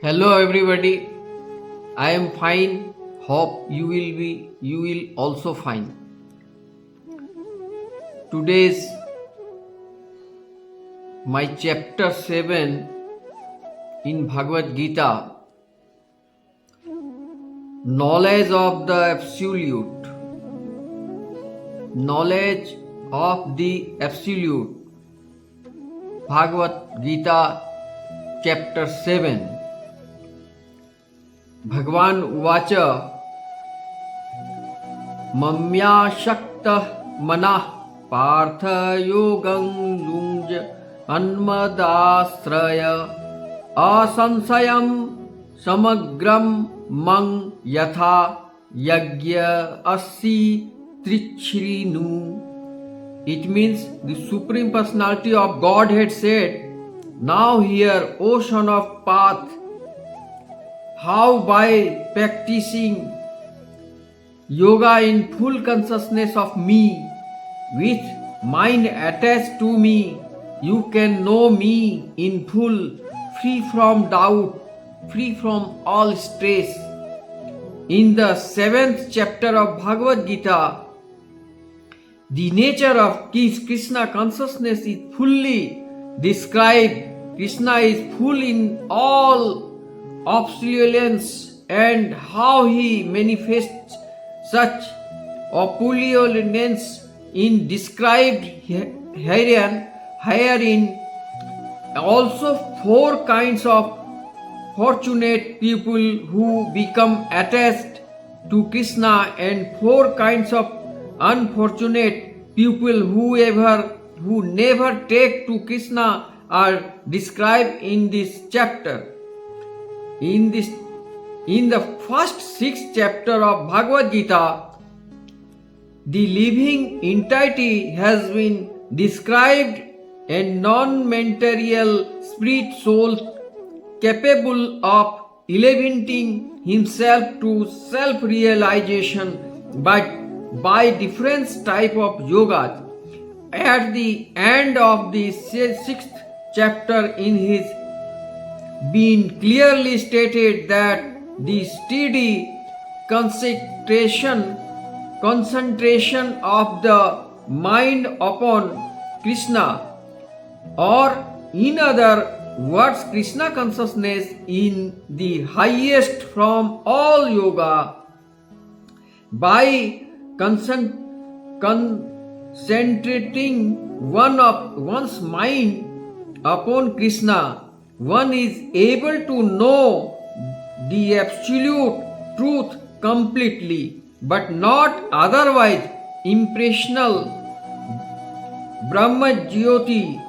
Hello everybody. I am fine. Hope you will also fine. Today's my chapter 7 in Bhagavad Gita, knowledge of the absolute. Knowledge of the absolute. Bhagavad Gita chapter 7. भगवान उवाच मम्याशक्तः मनः पार्थ योगं युञ्ज अन्मदाश्रय असंशयं समग्रं मं यथा यज्ञ अस्सि त्रिच्छृणु. It means the Supreme Personality of Godhead said, "Now hear, O son of Path, how by practicing yoga in full consciousness of me, with mind attached to me, you can know me in full, free from doubt, free from all stress." In the 7th chapter of Bhagavad Gita, the nature of Krishna consciousness is fully described. Krishna is full in all opulence, and how he manifests such opulence in described herein. Also 4 kinds of fortunate people who become attached to Krishna, and 4 kinds of unfortunate people who never take to Krishna are described in this chapter. In the first 6th chapter of Bhagavad Gita, the living entity has been described, a non-material spirit soul capable of elevating himself to self-realization, but by different type of yogas. At the end of the 6th chapter, in his been clearly stated that the steady concentration of the mind upon Krishna, or in other words, Krishna consciousness, in the highest from all yoga. By concentrating one's mind upon Krishna, one is able to know the absolute truth completely, but not otherwise. Impressional Brahma Jyoti,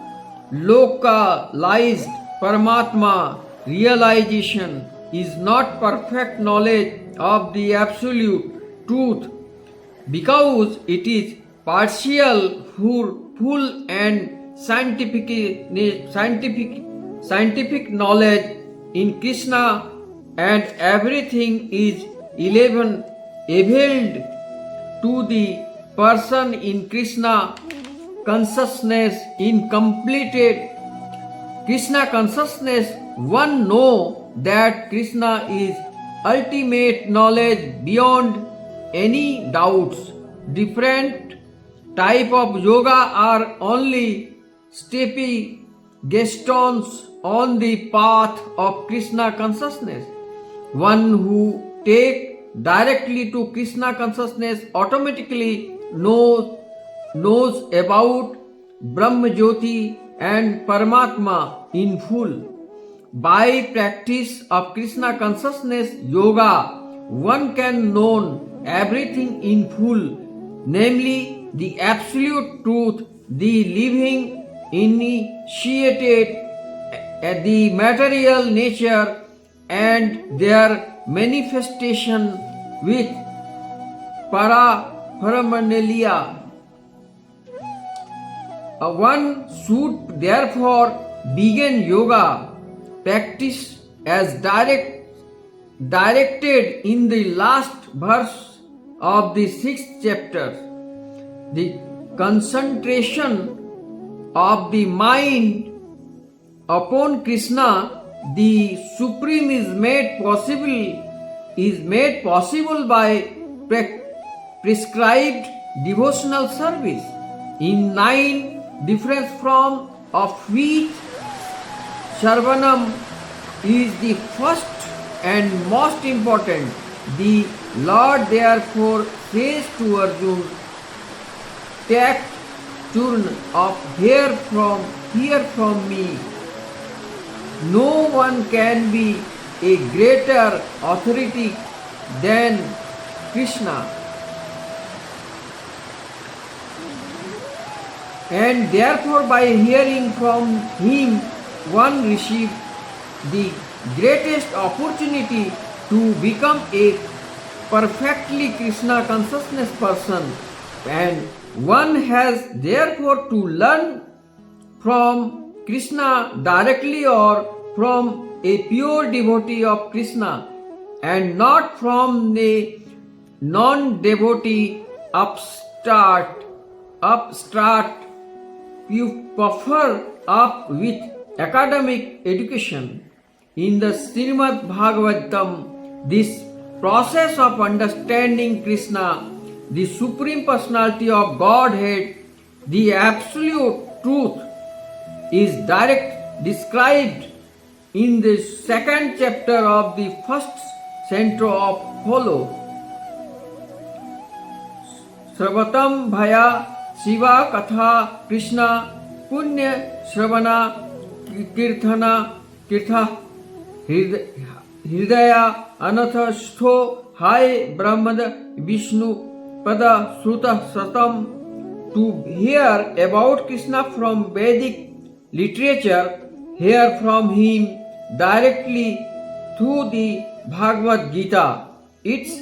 localized Paramatma realization is not perfect knowledge of the absolute truth, because it is partial, full and scientific knowledge in Krishna, and everything is availed to the person in Krishna consciousness. In completed Krishna consciousness, one know that Krishna is ultimate knowledge beyond any doubts. Different type of yoga are only stepping stones on the path of Krishna consciousness. One who take directly to Krishna consciousness automatically knows about Brahma Jyoti and Paramatma in full. By practice of Krishna consciousness yoga, one can know everything in full, namely the absolute truth, the living initiated, the material nature and their manifestation with paraphernalia. One should therefore begin yoga practice as directed in the last verse of the 6th chapter. The concentration of the mind upon Krishna the Supreme is made possible by prescribed devotional service in 9 different forms, of which Sarvanam is the first and most important. The Lord therefore says to Arjuna, take turn of hear from me. No one can be a greater authority than Krishna. And therefore by hearing from him one receives the greatest opportunity to become a perfectly Krishna consciousness person, and one has therefore to learn from Krishna directly or from a pure devotee of Krishna, and not from a non-devotee upstart you puff up with academic education. In the Srimad Bhagavatam, this process of understanding Krishna, the Supreme Personality of Godhead, the Absolute Truth, is described in the 2nd chapter of the 1st canto of follow. Sravatam Bhaya Shiva Katha Krishna Punya Shravana Kirtha Hridaya Anatha Stho Hai Brahmada Vishnu Pada Sruta Satam. To hear about Krishna from Vedic literature, hear from him directly through the Bhagavad Gita, its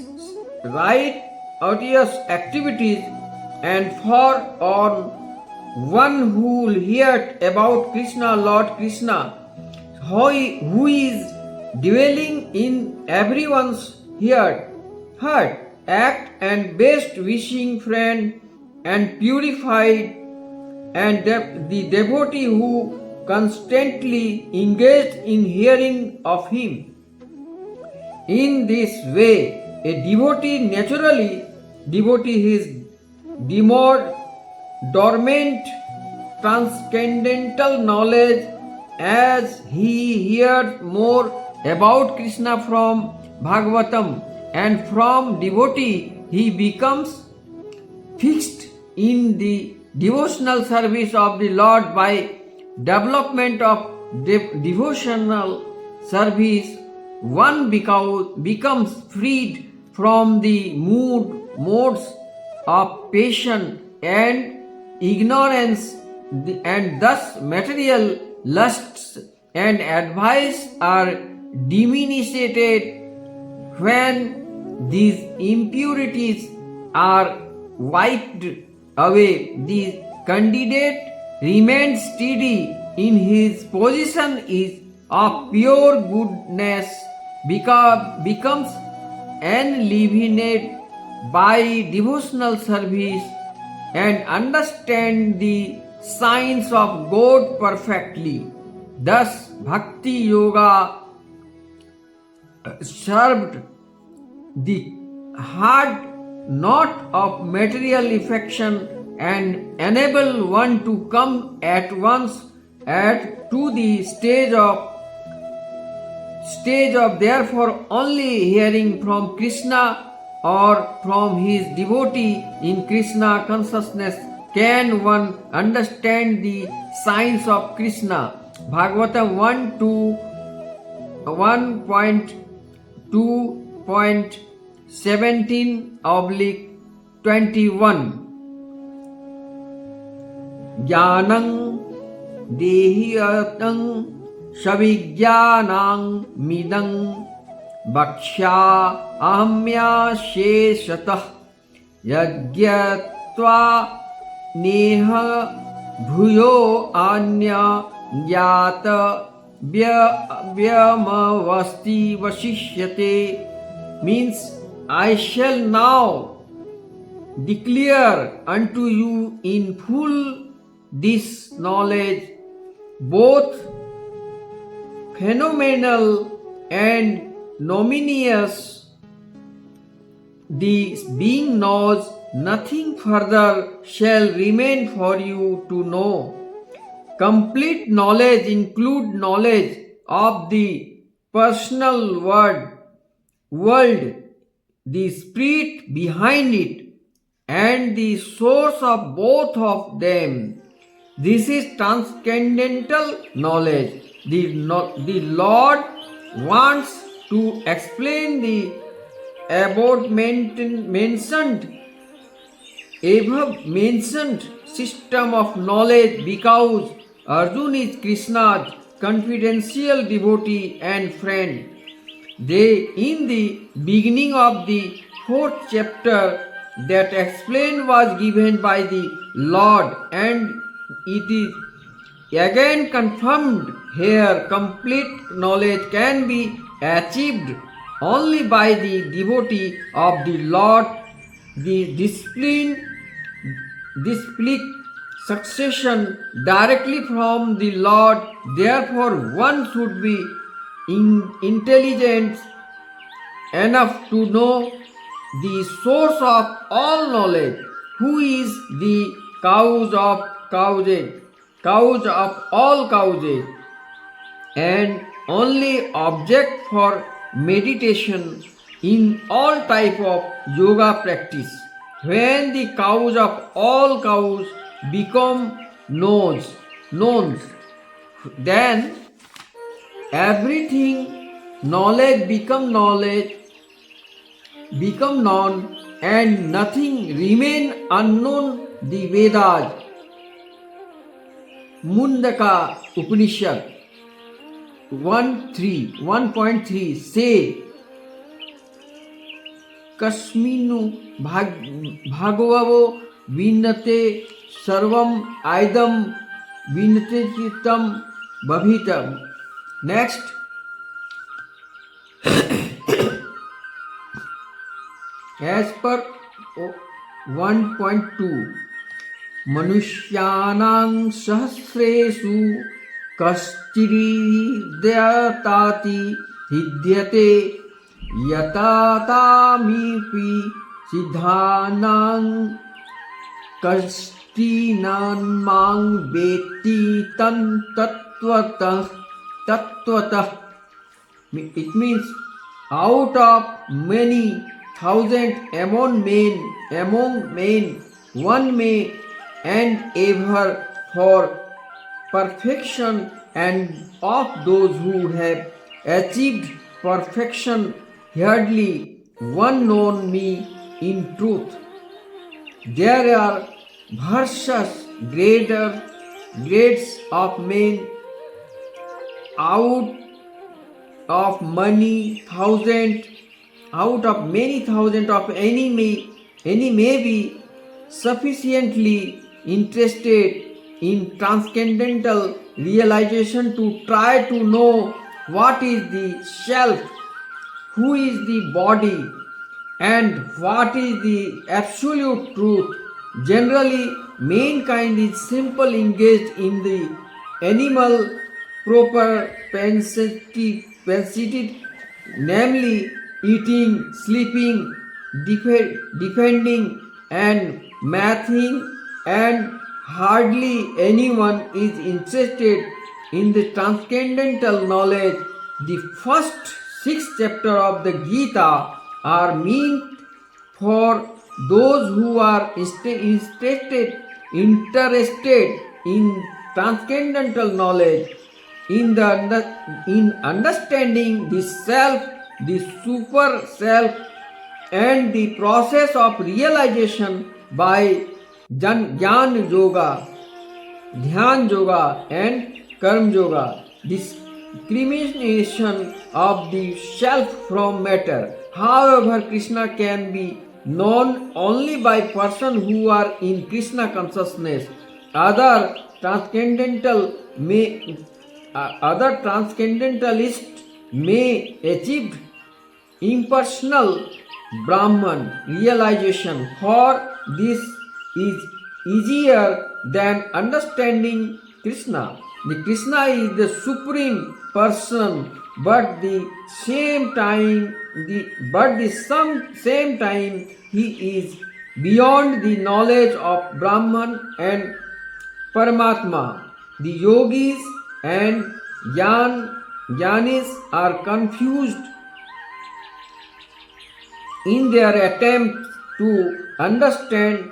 right audious activities, and for on one who will hear about Krishna, Lord Krishna, who is dwelling in everyone's heart, act and best wishing friend and purified, and the devotee who constantly engaged in hearing of him. In this way, a devotee his dormant transcendental knowledge, as he hears more about Krishna from Bhagavatam, and from devotee he becomes fixed in the devotional service of the Lord. By development of devotional service, one becomes freed from the modes of passion and ignorance, and thus material lusts and avarice are diminished. When these impurities are wiped away, the candidate remains steady in his position is of pure goodness, becomes enlivened by devotional service, and understand the signs of God perfectly. Thus Bhakti Yoga served the hard knot of material affection and enable one to come at once to the stage of therefore only hearing from Krishna or from his devotee in Krishna consciousness can one understand the signs of Krishna. Bhagavatam 1.2.17/21. Jnanam dehiyatam savijnanam midam Bhaksha ahamya sheshatah yagyatva neha bhuyo anya jata vyamavasti vasishyate. Means, I shall now declare unto you in full this knowledge, both phenomenal and nominous, the being knows nothing further shall remain for you to know. Complete knowledge includes knowledge of the personal world, the spirit behind it, and the source of both of them. This is transcendental knowledge. The Lord wants to explain the above mentioned system of knowledge because Arjuna is Krishna's confidential devotee and friend. In the beginning of the 4th chapter, that explain was given by the Lord, and it is again confirmed here. Complete knowledge can be achieved only by the devotee of the Lord. The discipline succession directly from the Lord. Therefore, one should be intelligent enough to know the source of all knowledge, who is the cause of all causes, and only object for meditation in all type of yoga practice. When the cause of all cause become known, then everything knowledge become known, and nothing remain unknown. The Vedas, Mundaka Upanishad 1.3 say, Kasminu Bhagavavo Vinnate Sarvam Aidam Vinnatitam Bhavitam. Next, as per 1.2, Manushyanang Sahasresu Kaschiridyatati Hidyate Yatatamipi Siddhanang Kastinan Mang Beti Tan Tattvatah. It means out of many thousand among men, one may and ever for perfection, and of those who have achieved perfection, hardly one known me in truth. There are versus grades of men out of many thousand of any may be sufficiently interested in transcendental realization to try to know what is the self, who is the body, and what is the absolute truth. Generally, mankind is simply engaged in the animal propensity, namely eating, sleeping, defending, and mating, and hardly anyone is interested in the transcendental knowledge. The first 6 chapters of the Gita are meant for those who are interested in transcendental knowledge, in understanding the self, the super self, and the process of realization by Jnana Yoga, Dhyan Yoga, and Karma Yoga. Discrimination of the self from matter. However, Krishna can be known only by persons who are in Krishna consciousness. Other transcendentalists may achieve impersonal Brahman realization, for this is easier than understanding Krishna. The Krishna is the supreme person, but same time, same time he is beyond the knowledge of Brahman and Paramatma. The yogis and Jnanis are confused in their attempt to understand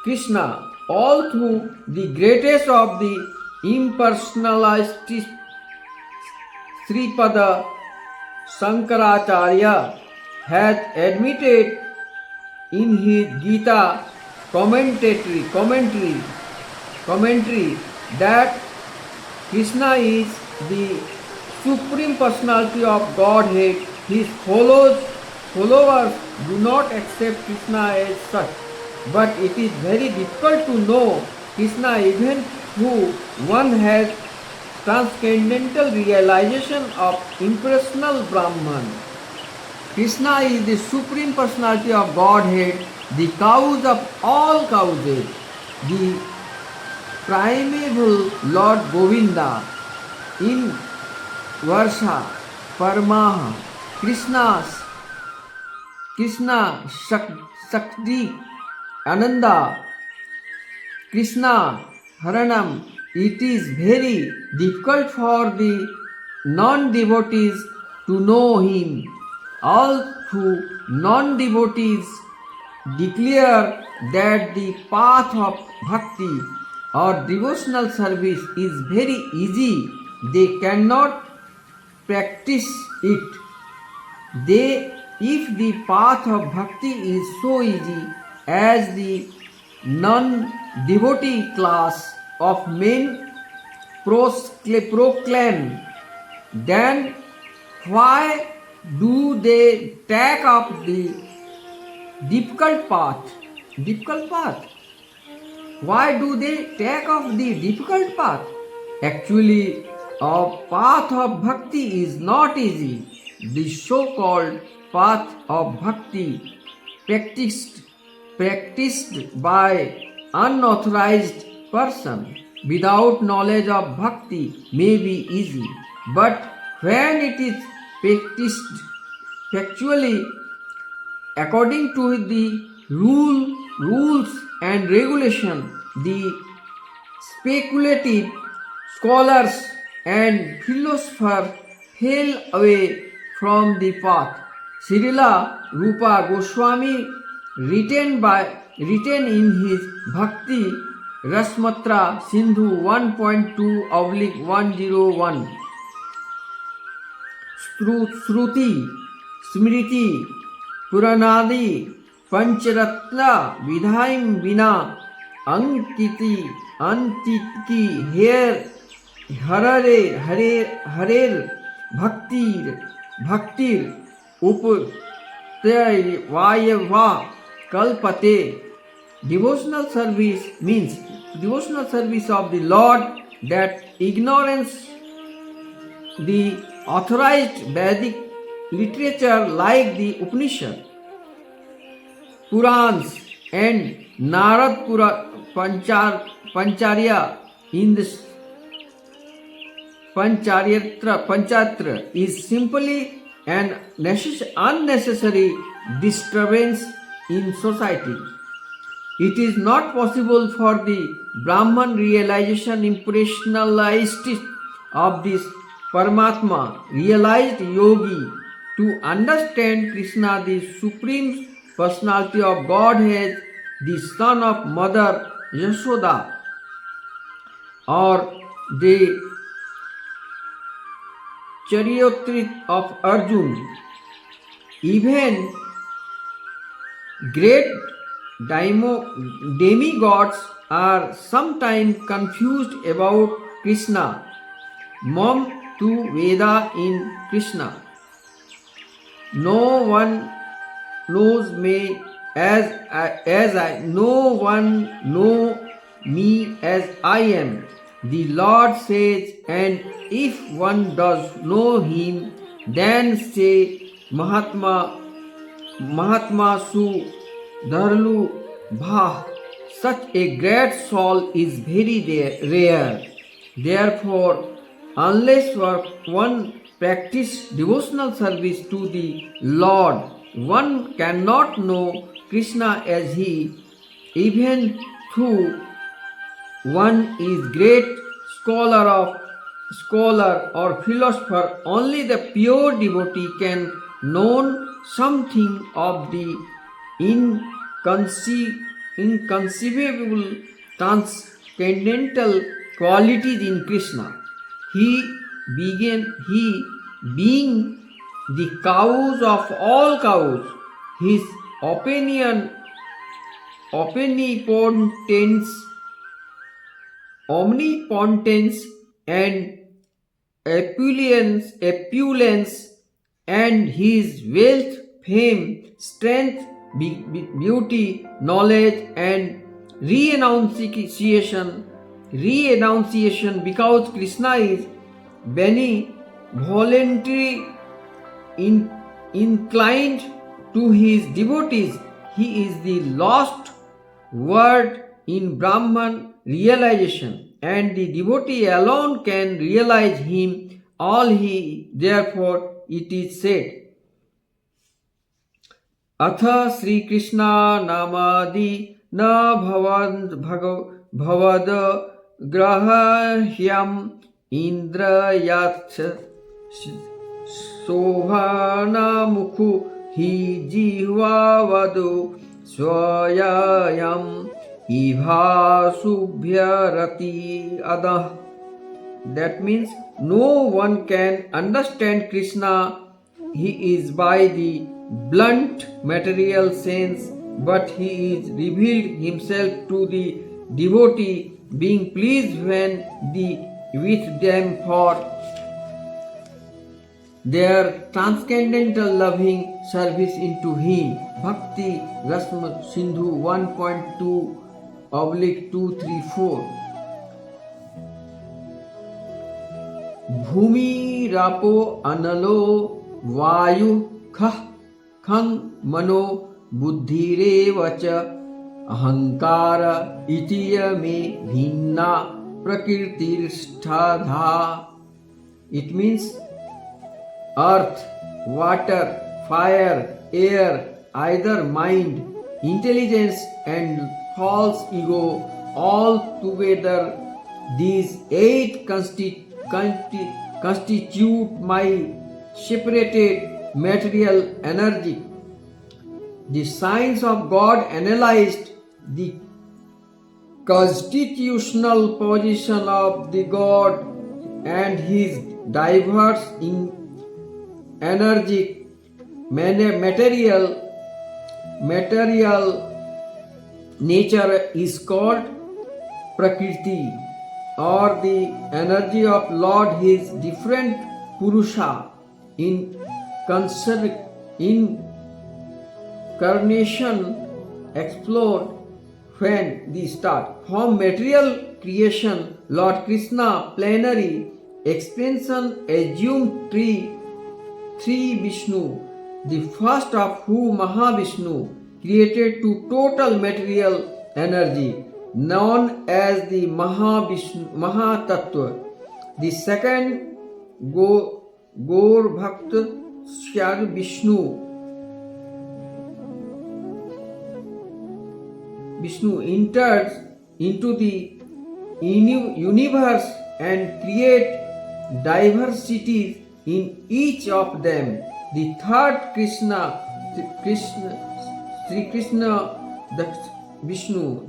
Krishna. All through the greatest of the impersonalists, Sripada Shankaracharya has admitted in his Gita commentary that Krishna is the Supreme Personality of Godhead. His followers do not accept Krishna as such, but it is very difficult to know Krishna even through one has transcendental realization of impersonal Brahman. Krishna is the Supreme Personality of Godhead, the cause of all causes, the primeval Lord Govinda. In Varsha Paramaha, Krishna Shakti Ananda, Krishna Haranam. It is very difficult for the non-devotees to know him. All who non-devotees declare that the path of bhakti or devotional service is very easy. They cannot practice it. If the path of bhakti is so easy as the non-devotee class of men proclaim, then why do they take up the difficult path? Why do they take up the difficult path? Actually, a path of bhakti is not easy. The so-called path of bhakti practiced by unauthorized person without knowledge of bhakti may be easy, but when it is practiced factually according to the rules and regulation, the speculative scholars and philosophers fell away from the path. Srila Rupa Goswami written in his Bhakti Rasmatra Sindhu 1.2/101. Shruti, Smriti, Puranadi, Pancharatna, Vidhaim Vina, Antitki, Harer, Bhaktir, Upayavayava, Kalpate. Devotional service of the Lord, that ignorance the authorized Vedic literature like the Upanishad, Purans and Narad Pancharya in this Panchayatra is simply an unnecessary disturbance in society. It is not possible for the Brahman realization impressionalist of this Paramatma, realized yogi, to understand Krishna, the Supreme Personality of Godhead, the son of Mother Yashoda, or the chariot of Arjun. Even great demigods are sometimes confused about Krishna. Mom tu Veda in Krishna. No one knows me as I. No one know me as I am. The Lord says, and if one does know him, then say Mahatma Su Dharlu Bha. Such a great soul is very rare. Therefore, unless one practice devotional service to the Lord, one cannot know Krishna as He, even though one is great scholar or philosopher. Only the pure devotee can know something of the inconceivable transcendental qualities in Krishna. He being the cause of all cause, his omnipotence and opulence and his wealth, fame, strength, beauty, knowledge, and renunciation, because Krishna is benevolently inclined to his devotees. He is the last word in Brahman realization, and the devotee alone can realize him all he. Therefore, it is said, Atha Shri Krishna Namadi na bhavad grahyam indrayat Sobhana mukhu hi jihva vadu swayayam Iva subhyarati adah. That means no one can understand Krishna. He is by the blunt material sense, but he is revealed himself to the devotee, being pleased with them for their transcendental loving service into him. Bhakti Rasma Sindhu 1.2/234. Bhumi Rapo Analo Vayu Khang Mano Buddhirevacha Ahankara Itiya Me Bhinna Prakirtirstha. It means earth, water, fire, air, either mind, intelligence, and false ego, all together, these 8 constitute my separated material energy. The science of God analyzed the constitutional position of the God and his diverse energy material nature is called Prakriti, or the energy of Lord. His different Purusha incarnation explored when the start. From material creation, Lord Krishna plenary expansion assumed three Vishnu, the first of whom Mahavishnu created to total material energy, known as the Mahatattva. The second Gaur Bhakta Shri Vishnu enters into the universe and create diversities in each of them. The third Sri Krishna, the Vishnu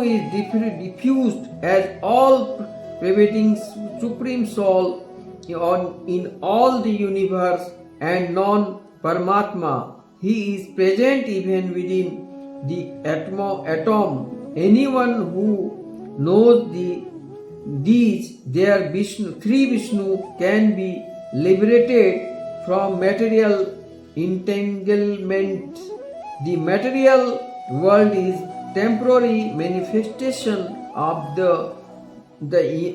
is diffused as all-pervading Supreme Soul in all the universe and non-Paramatma. He is present even within the atom. Anyone who knows these three Vishnu can be liberated from material entanglement. The material world is temporary manifestation of the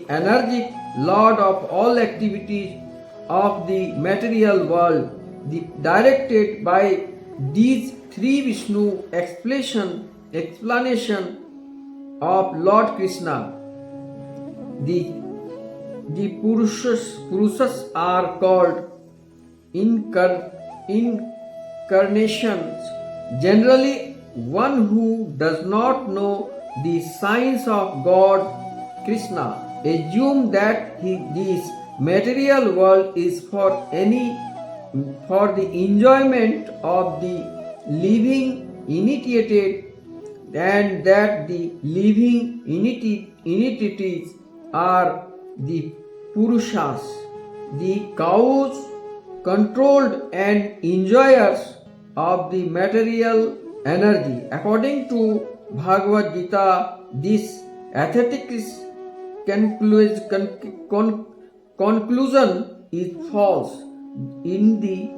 energetic Lord of all activities of the material world. Directed by these three Vishnu, explanation of Lord Krishna The Purushas are called incarnations. Generally, one who does not know the science of God Krishna assume that this material world is for the enjoyment of the living initiated, and that the living entities are the Purushas, the cows controlled and enjoyers of the material energy. According to Bhagavad Gita, this aesthetic conclusion is false. In the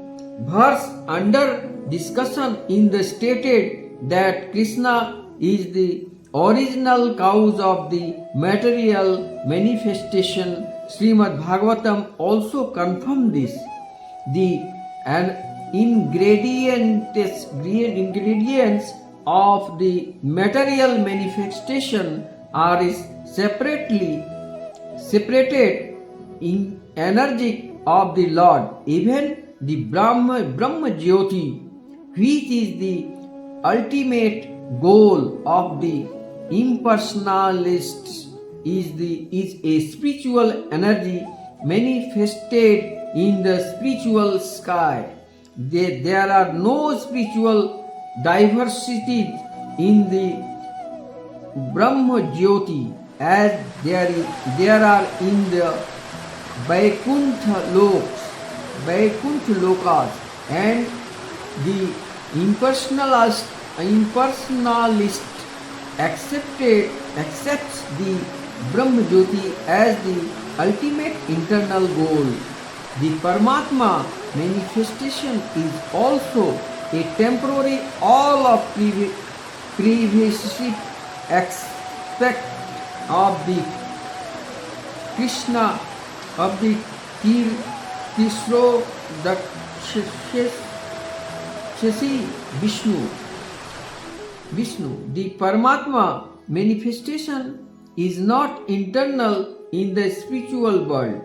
verse under discussion in the stated that Krishna is the original cause of the material manifestation, Srimad Bhagavatam also confirmed this. The ingredients of the material manifestation are separated in energy of the Lord. Even the Brahma Jyoti, which is the ultimate goal of the impersonalists, is a spiritual energy manifested in the spiritual sky. There are no spiritual diversities in the Brahma Jyoti as there are in the Vaikuntha Lokas, and the impersonalist accepts the Brahma Jyoti as the ultimate internal goal. The Paramatma manifestation is also a temporary all of previous aspect of the Krishna of the Tisro Shashi Vishnu. The Paramatma manifestation is not internal in the spiritual world.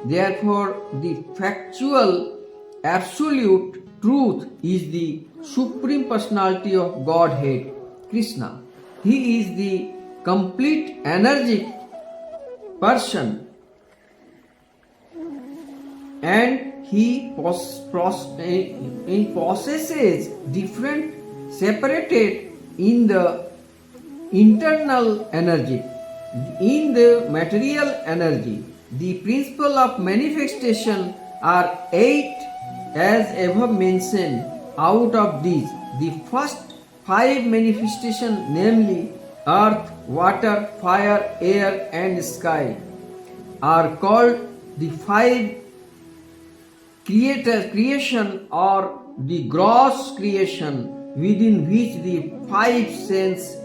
Therefore, the factual absolute truth is the Supreme Personality of Godhead, Krishna. He is the complete energetic person, and he possesses different separated in the internal energy. In the material energy, the principle of manifestation are 8 as above mentioned. Out of these, the first 5 manifestations, namely earth, water, fire, air and sky, are called the 5 creation or the gross creation, within which the 5 sense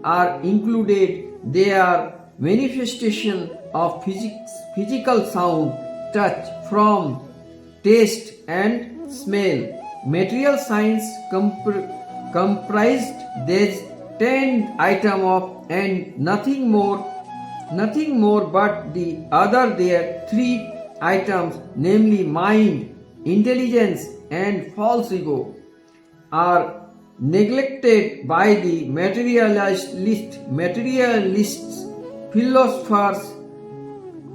are included. They are manifestation of physical sound, touch, form, taste and smell. Material science comprised these 10 items of and nothing more but the other their 3 items, namely mind, intelligence and false ego, are neglected by the materialists, philosophers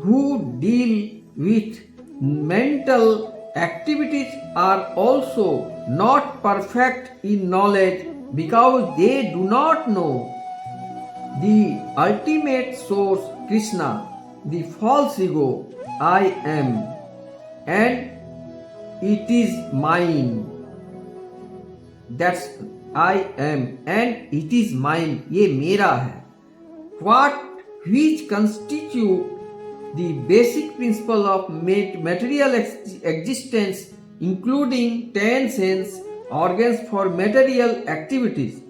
who deal with mental activities are also not perfect in knowledge because they do not know the ultimate source Krishna. The false ego, I am and it is mine. That's I am and it is mine. ये मेरा है. Which constitute the basic principle of material existence, including 10 sense organs for material activities.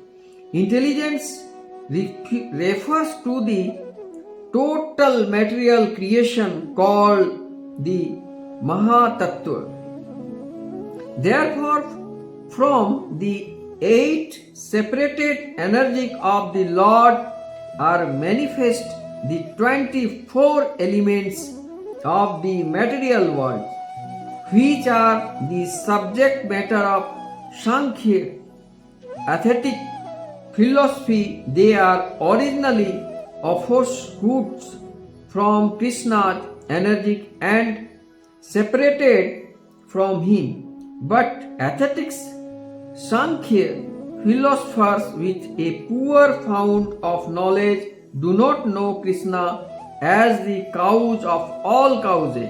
Intelligence refers to the total material creation called the Mahatattva. Therefore, from the 8 separated energies of the Lord are manifest the 24 elements of the material world, which are the subject matter of Sankhya aesthetic philosophy. They are originally offshoots from Krishna's energy and separated from him. But aesthetics, Sankhya philosophers with a poor fount of knowledge do not know Krishna as the cause of all causes.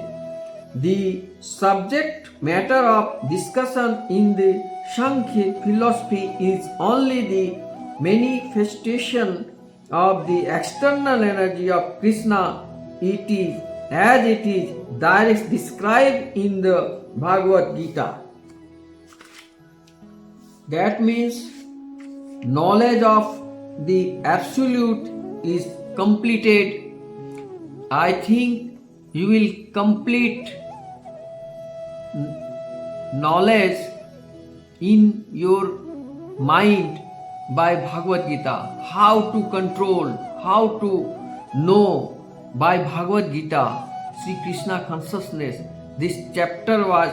The subject matter of discussion in the Sankhya philosophy is only the manifestation of the external energy of Krishna. It is as it is directly described in the Bhagavad Gita. That means knowledge of the Absolute is completed. I think you will complete knowledge in your mind by Bhagavad Gita. How to control, how to know by Bhagavad Gita, Shri Krishna Consciousness. This chapter was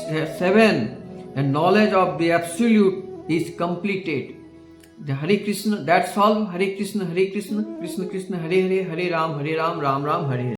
7 and knowledge of the Absolute is completed. The Hare Krishna, that's all. Hare Krishna, Krishna Krishna, Hare Hare, Hare Ram, Ram Ram, Hare Hare.